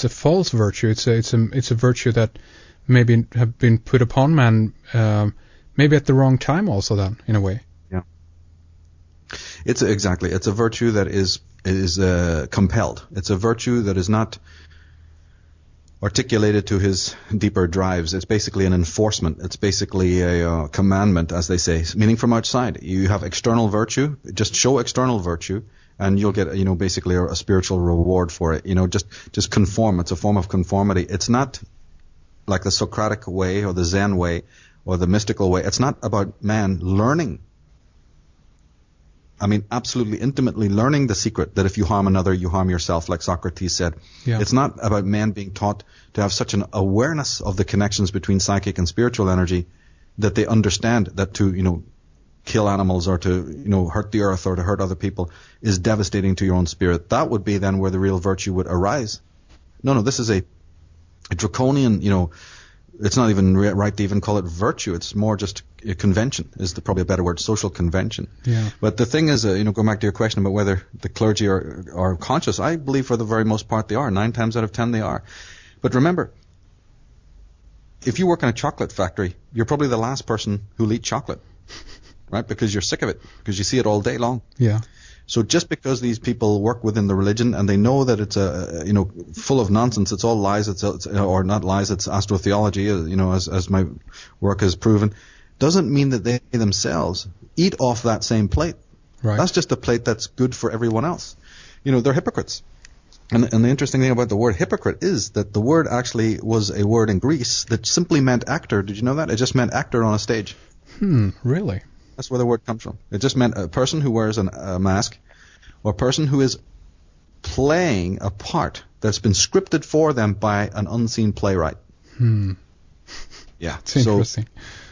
a false virtue. It's a virtue that maybe have been put upon man, maybe at the wrong time also. Then, in a way. Yeah. It's a virtue that is compelled. It's a virtue that is not articulated to his deeper drives. It's basically an enforcement. It's basically a commandment, as they say, meaning from outside. You have external virtue, just show external virtue, and you'll get, basically a spiritual reward for it. Just conform. It's a form of conformity. It's not like the Socratic way or the Zen way or the mystical way. It's not about man learning. I mean, absolutely intimately learning the secret that if you harm another, you harm yourself, like Socrates said. Yeah. It's not about man being taught to have such an awareness of the connections between psychic and spiritual energy that they understand that to, kill animals or to, hurt the earth or to hurt other people is devastating to your own spirit. That would be then where the real virtue would arise. No, this is a draconian, it's not even right to even call it virtue. It's more just a convention is probably a better word, social convention. Yeah. But the thing is, going back to your question about whether the clergy are conscious, I believe for the very most part they are. 9 times out of 10 they are. But remember, if you work in a chocolate factory, you're probably the last person who'll eat chocolate, right? Because you're sick of it, because you see it all day long. Yeah. So just because these people work within the religion and they know that it's full of nonsense, it's all lies, it's or not lies, it's astrotheology, as my work has proven, doesn't mean that they themselves eat off that same plate. Right. That's just a plate that's good for everyone else. They're hypocrites. And the interesting thing about the word hypocrite is that the word actually was a word in Greece that simply meant actor. Did you know that? It just meant actor on a stage. Really? That's where the word comes from. It just meant a person who wears a mask, or a person who is playing a part that's been scripted for them by an unseen playwright. Yeah. It's interesting.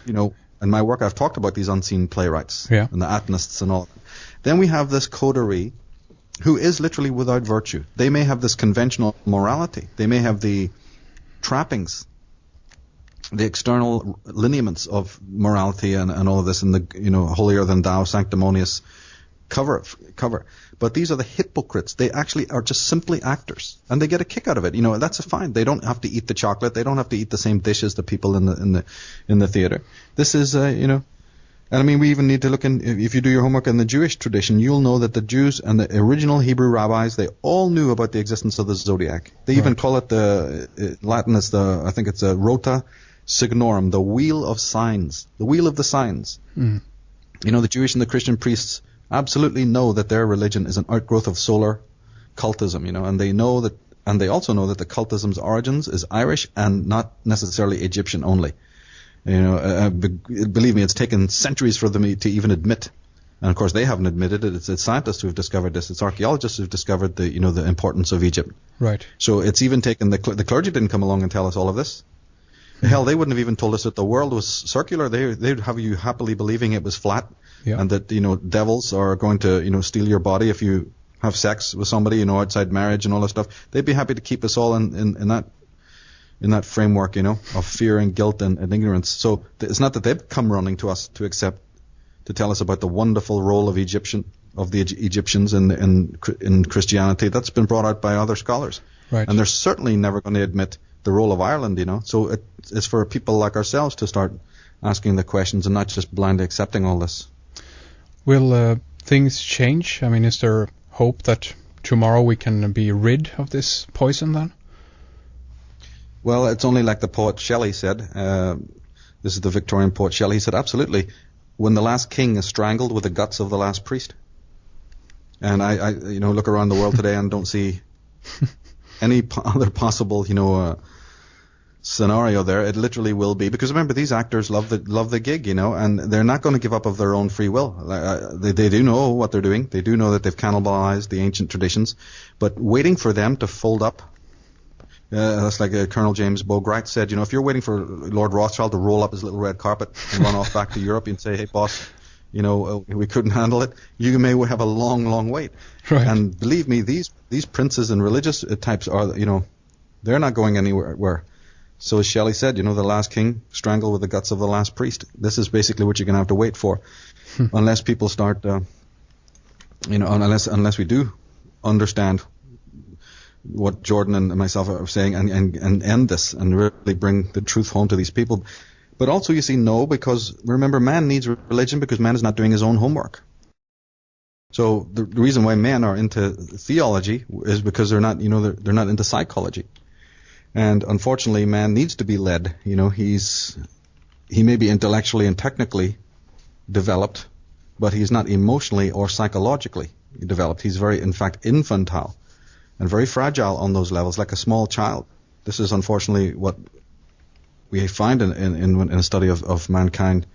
So, in my work I've talked about these unseen playwrights and the atonists and all. Then we have this coterie who is literally without virtue. They may have this conventional morality. They may have the trappings, the external lineaments of morality and all of this, and the holier than thou, sanctimonious cover. But these are the hypocrites. They actually are just simply actors, and they get a kick out of it. That's fine. They don't have to eat the chocolate. They don't have to eat the same dish as the people in the theater. This is and I mean, we even need to look in. If you do your homework in the Jewish tradition, you'll know that the Jews and the original Hebrew rabbis, they all knew about the existence of the zodiac. They even call it Latin as I think it's a rota signorum, the wheel of signs, the wheel of the signs. The Jewish and the Christian priests absolutely know that their religion is an outgrowth of solar cultism, and they know that, and they also know that the cultism's origins is Irish and not necessarily Egyptian only. Believe me, it's taken centuries for them to even admit, and of course they haven't admitted it. It's scientists who have discovered this. It's archaeologists who've discovered the importance of Egypt. Right. So it's even taken the clergy didn't come along and tell us all of this. Hell, they wouldn't have even told us that the world was circular. They'd have you happily believing it was flat, and that devils are going to steal your body if you have sex with somebody outside marriage and all that stuff. They'd be happy to keep us all in that framework of fear and guilt and ignorance. So it's not that they've come running to us to tell us about the wonderful role of the Egyptians in Christianity. That's been brought out by other scholars, right? And they're certainly never going to admit the role of Ireland, So it's for people like ourselves to start asking the questions and not just blindly accepting all this. Will things change? I mean, is there hope that tomorrow we can be rid of this poison then? Well, it's only like the poet Shelley said. This is the Victorian poet Shelley. He said, absolutely, when the last king is strangled with the guts of the last priest. And I look around the world today and don't see any other possible, scenario there. It literally will be, because remember, these actors love the gig, and they're not going to give up of their own free will. They do know what they're doing. They do know that they've cannibalized the ancient traditions, but waiting for them to fold up. That's like Colonel James Bogart said, if you're waiting for Lord Rothschild to roll up his little red carpet and run off back to Europe and say, hey boss, we couldn't handle it, you may have a long, long wait. Right. And believe me, these princes and religious types are, they're not going anywhere. So as Shelley said, the last king strangled with the guts of the last priest. This is basically what you're going to have to wait for, unless people start, unless we do understand what Jordan and myself are saying and end this and really bring the truth home to these people. But also, you see, no, because remember, man needs religion because man is not doing his own homework. So the reason why men are into theology is because they're not into psychology. And unfortunately, man needs to be led. He may be intellectually and technically developed, but he's not emotionally or psychologically developed. He's very, in fact, infantile and very fragile on those levels, like a small child. This is unfortunately what we find in a study of mankind,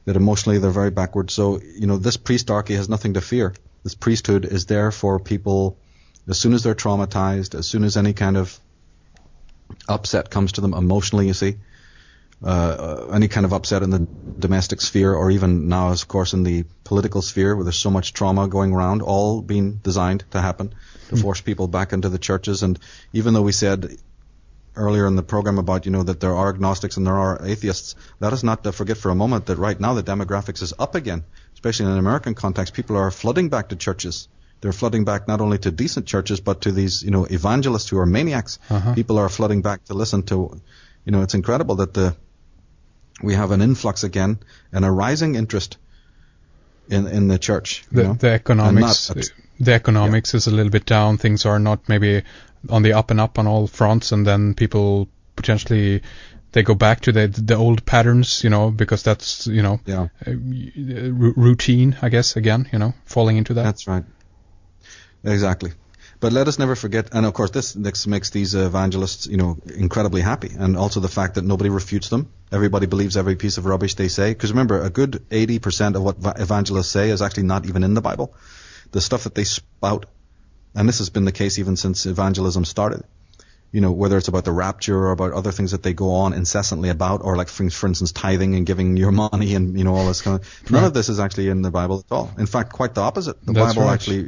that emotionally they're very backward. So, this priestarchy has nothing to fear. This priesthood is there for people as soon as they're traumatized, as soon as any kind of upset comes to them emotionally, you see, any kind of upset in the domestic sphere, or even now, of course, in the political sphere, where there's so much trauma going around, all being designed to happen, to force people back into the churches. And even though we said earlier in the program about, that there are agnostics and there are atheists, let us not forget for a moment that right now the demographics is up again, especially in an American context. People are flooding back to churches. They're flooding back not only to decent churches, but to these, evangelists who are maniacs. People are flooding back to listen to, it's incredible that we have an influx again and a rising interest in the church. The economics is a little bit down. Things are not maybe on the up and up on all fronts, and then people potentially they go back to the old patterns, because that's routine, I guess, again, falling into that. That's right. Exactly. But let us never forget, and of course this makes these evangelists, incredibly happy, and also the fact that nobody refutes them. Everybody believes every piece of rubbish they say, because remember, a good 80% of what evangelists say is actually not even in the Bible. The stuff that they spout, and this has been the case even since evangelism started, whether it's about the rapture or about other things that they go on incessantly about, or like, for instance, tithing and giving your money and, all this kind of, none of this is actually in the Bible at all. In fact, quite the opposite. The Bible actually,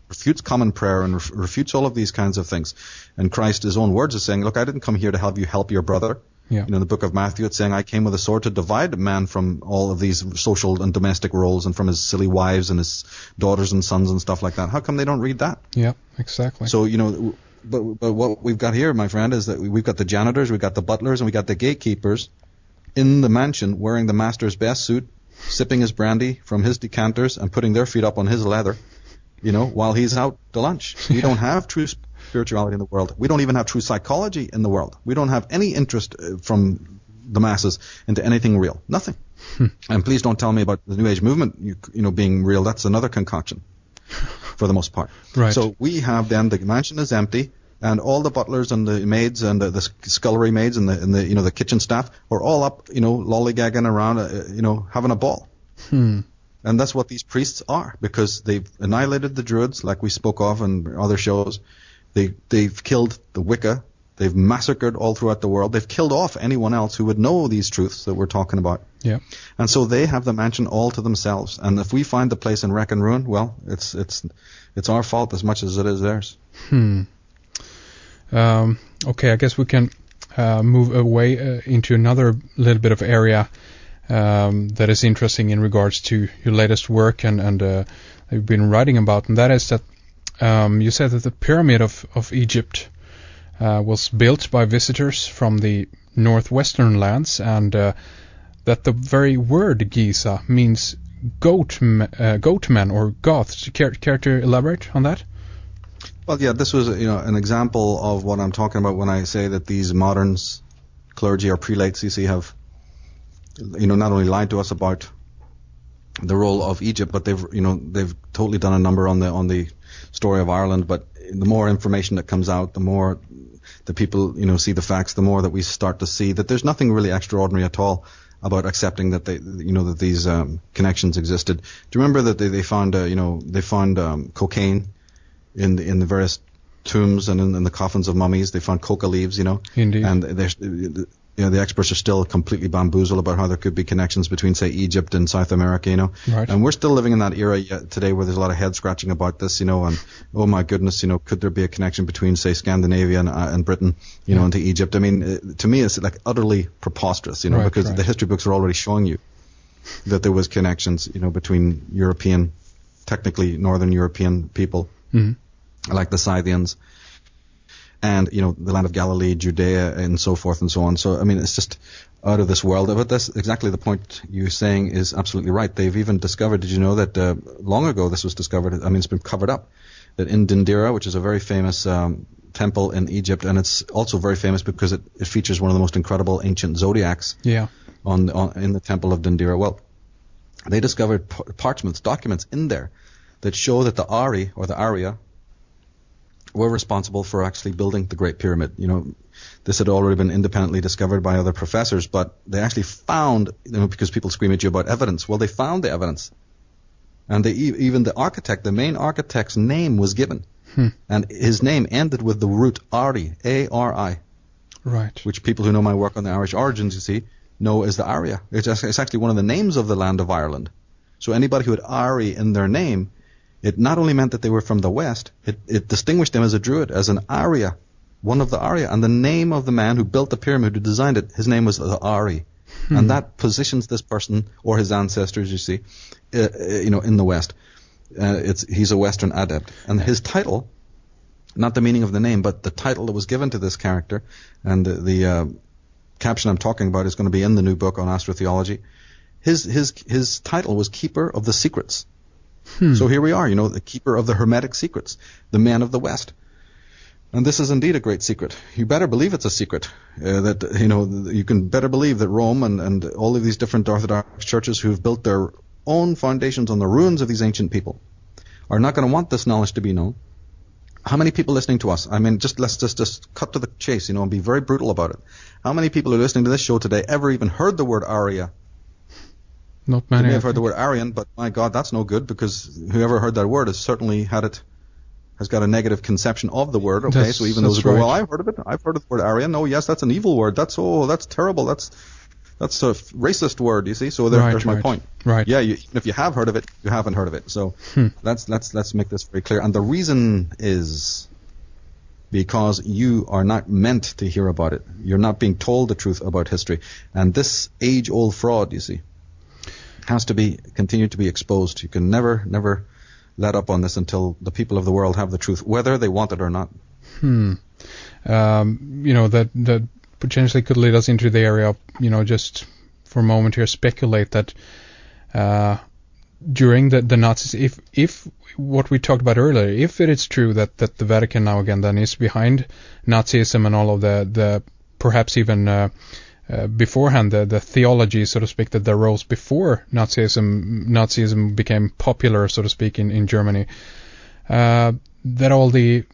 refutes common prayer and refutes all of these kinds of things. And Christ, his own words, is saying, look, I didn't come here to help you help your brother. In the book of Matthew, it's saying, I came with a sword to divide man from all of these social and domestic roles and from his silly wives and his daughters and sons and stuff like that. How come they don't read that? Yeah, exactly. So, but what we've got here, my friend, is that we've got the janitors, we've got the butlers, and we got the gatekeepers in the mansion wearing the master's best suit, sipping his brandy from his decanters and putting their feet up on his leather, while he's out to lunch. We don't have true spirituality in the world. We don't even have true psychology in the world. We don't have any interest from the masses into anything real. Nothing. And please don't tell me about the New Age movement, being real. That's another concoction, for the most part. Right. So we have then, the mansion is empty, and all the butlers and the maids and the scullery maids and the kitchen staff are all up, lollygagging around, having a ball. And that's what these priests are, because they've annihilated the Druids, like we spoke of in other shows. They've killed the Wicca. They've massacred all throughout the world. They've killed off anyone else who would know these truths that we're talking about. Yeah. And so they have the mansion all to themselves. And if we find the place in wreck and ruin, well, it's our fault as much as it is theirs. Okay, I guess we can move away into another little bit of area that is interesting in regards to your latest work and you've been writing about, and that is that you said that the pyramid of Egypt was built by visitors from the northwestern lands, and that the very word Giza means goat man or goth. Care to elaborate on that? Well, yeah, this was an example of what I'm talking about when I say that these modern clergy or prelates, you see, have not only lied to us about the role of Egypt, but they've totally done a number on the story of Ireland. But the more information that comes out, the more the people see the facts, the more that we start to see that there's nothing really extraordinary at all about accepting that that these connections existed. Do you remember that they found cocaine in the various tombs and in the coffins of mummies? They found coca leaves, Indeed. And the experts are still completely bamboozled about how there could be connections between, say, Egypt and South America, Right. And we're still living in that era today where there's a lot of head scratching about this, and oh my goodness, could there be a connection between, say, Scandinavia and Britain, into Egypt? I mean, to me, it's like utterly preposterous, Right, because right. the history books are already showing you that there was connections, between European, technically Northern European people, like the Scythians, and, the land of Galilee, Judea, and so forth and so on. So, I mean, it's just out of this world. But that's exactly the point you're saying is absolutely right. They've even discovered, did you know that long ago this was discovered, I mean, it's been covered up, that in Dendera, which is a very famous temple in Egypt, and it's also very famous because it features one of the most incredible ancient zodiacs in the temple of Dendera. Well, they discovered parchments, documents in there that show that the Ari, or the Arya, were responsible for actually building the Great Pyramid. This had already been independently discovered by other professors, but they actually found, because people scream at you about evidence, well, they found the evidence. And even the architect, the main architect's name was given. And his name ended with the root Ari, A-R-I. Right. Which people who know my work on the Irish origins, you see, know as the Arya. It's actually one of the names of the land of Ireland. So anybody who had Ari in their name, it not only meant that they were from the West, it distinguished them as a Druid, as an Arya, one of the Arya. And the name of the man who built the pyramid, who designed it, his name was the Ari. And that positions this person, or his ancestors, you see, in the West. He's a Western adept. And his title, not the meaning of the name, but the title that was given to this character, and the caption I'm talking about is going to be in the new book on astrotheology. His title was Keeper of the Secrets. So here we are, the Keeper of the Hermetic Secrets, the man of the West. And this is indeed a great secret. You better believe it's a secret. You can better believe that Rome and all of these different Orthodox churches who've built their own foundations on the ruins of these ancient people are not going to want this knowledge to be known. How many people listening to us? I mean, let's just cut to the chase, and be very brutal about it. How many people who are listening to this show today ever even heard the word Arya? Not many. They may have heard the word Aryan, but my God, that's no good, because whoever heard that word has certainly has got a negative conception of the word. Okay, so even those who go, well, I've heard of it. I've heard of the word Aryan. No, yes, that's an evil word. That's terrible. That's a racist word. You see. So there's my point. Right. Yeah. If you have heard of it, you haven't heard of it. So let's make this very clear. And the reason is because you are not meant to hear about it. You're not being told the truth about history. And this age-old fraud, you see, has to continue to be exposed. You can never let up on this until the people of the world have the truth, whether they want it or not. That potentially could lead us into the area of, just for a moment here, speculate that during the Nazis, if what we talked about earlier, if it is true that the Vatican now again then is behind Nazism and all of the perhaps even beforehand, the theology, so to speak, that arose before Nazism became popular, so to speak, in Germany, that all the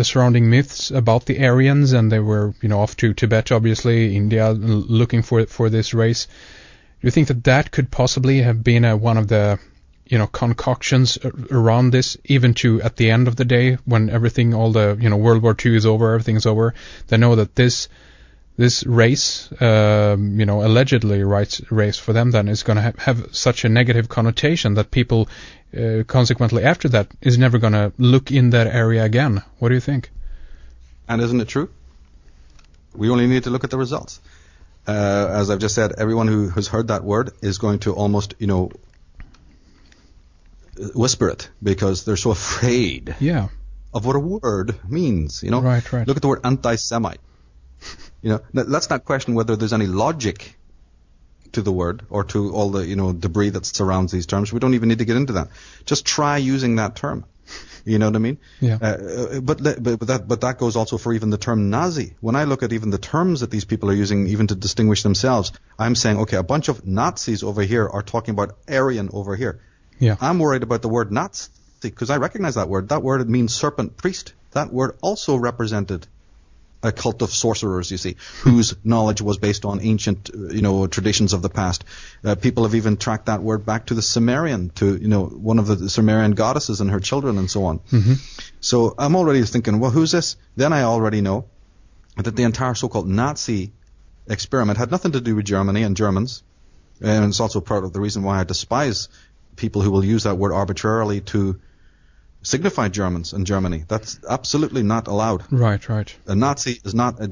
surrounding myths about the Aryans, and they were, off to Tibet, obviously, India, looking for this race. Do you think that could possibly have been one of the, concoctions around this, even to at the end of the day, when everything, all the, World War II is over, everything's over, they know that this race, allegedly race for them then is going to have such a negative connotation that people, consequently after that, is never going to look in that area again. What do you think? And isn't it true? We only need to look at the results. As I've just said, everyone who has heard that word is going to almost, whisper it, because they're so afraid of what a word means. Right. Look at the word anti-Semite. Let's not question whether there's any logic to the word or to all the, debris that surrounds these terms. We don't even need to get into that. Just try using that term. You know what I mean? Yeah. But that goes also for even the term Nazi. When I look at even the terms that these people are using, even to distinguish themselves, I'm saying, okay, a bunch of Nazis over here are talking about Aryan over here. Yeah. I'm worried about the word Nazi because I recognize that word. That word, it means serpent priest. That word also represented a cult of sorcerers, you see, whose knowledge was based on ancient, traditions of the past. People have even tracked that word back to the Sumerian, to, one of the Sumerian goddesses and her children and so on. Mm-hmm. So I'm already thinking, well, who's this? Then I already know that the entire so-called Nazi experiment had nothing to do with Germany and Germans. And it's also part of the reason why I despise people who will use that word arbitrarily to signify Germans and Germany. That's absolutely not allowed. Right. A Nazi is not a